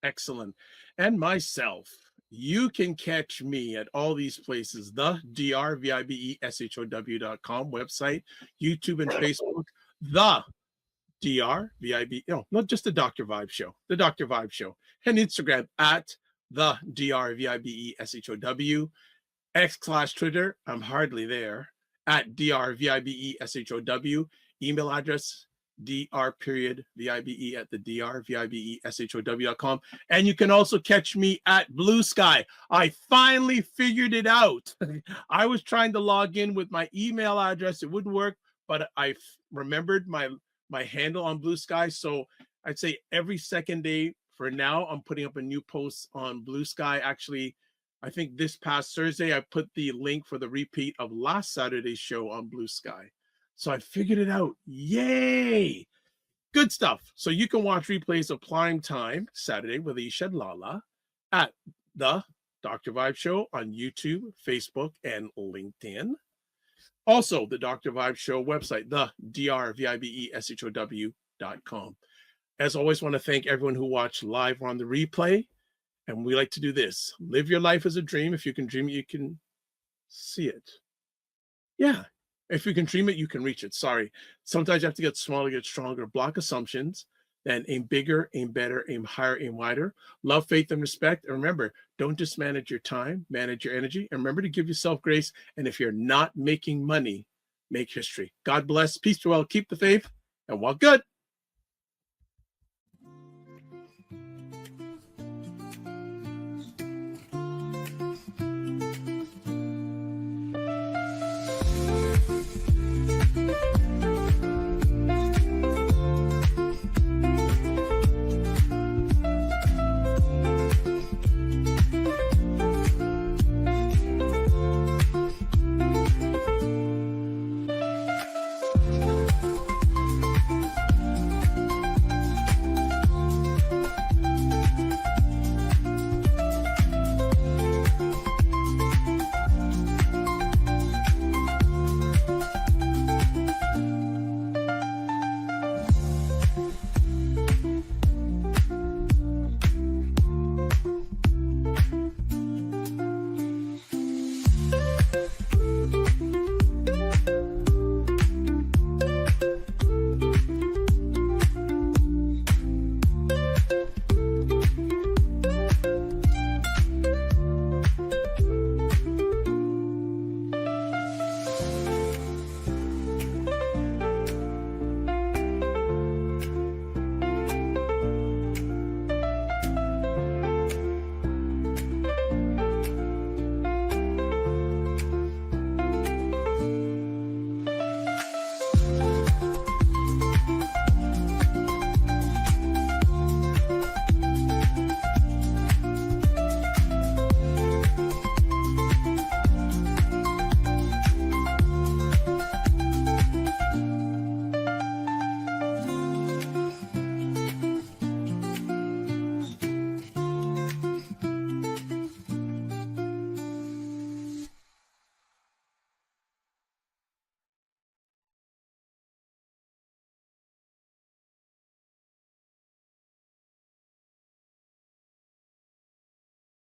Excellent. And myself. You can catch me at all these places, the drvibeshow.com website, YouTube and Facebook, the DRVIB, not just the Dr. Vibe Show, the Dr. Vibe Show, and Instagram at the DRVIBESHOW, X/Twitter, I'm hardly there, at DRVIBESHOW, email address dr.vibe at the drvibeshow.com. And you can also catch me at Blue Sky. I finally figured it out. I was trying to log in with my email address. It wouldn't work, but I remembered my handle on Blue Sky. So I'd say every second day for now, I'm putting up a new post on Blue Sky. Actually, I think this past Thursday, I put the link for the repeat of last Saturday's show on Blue Sky. So I figured it out. Yay! Good stuff. So you can watch replays of Primetime Saturday with Aisha and Lala at the Dr. Vibe Show on YouTube, Facebook, and LinkedIn. Also, the Dr. Vibe Show website, the drvibeshow.com. As always, want to thank everyone who watched live or on the replay. And we like to do this. Live your life as a dream. If you can dream it, you can see it. Yeah. If you can dream it, you can reach it. Sorry. Sometimes you have to get smaller, get stronger. Block assumptions. Then aim bigger, aim better, aim higher, aim wider. Love, faith, and respect. And remember, don't just manage your time, manage your energy. And remember to give yourself grace. And if you're not making money, make history. God bless. Peace, well, keep the faith, and walk good.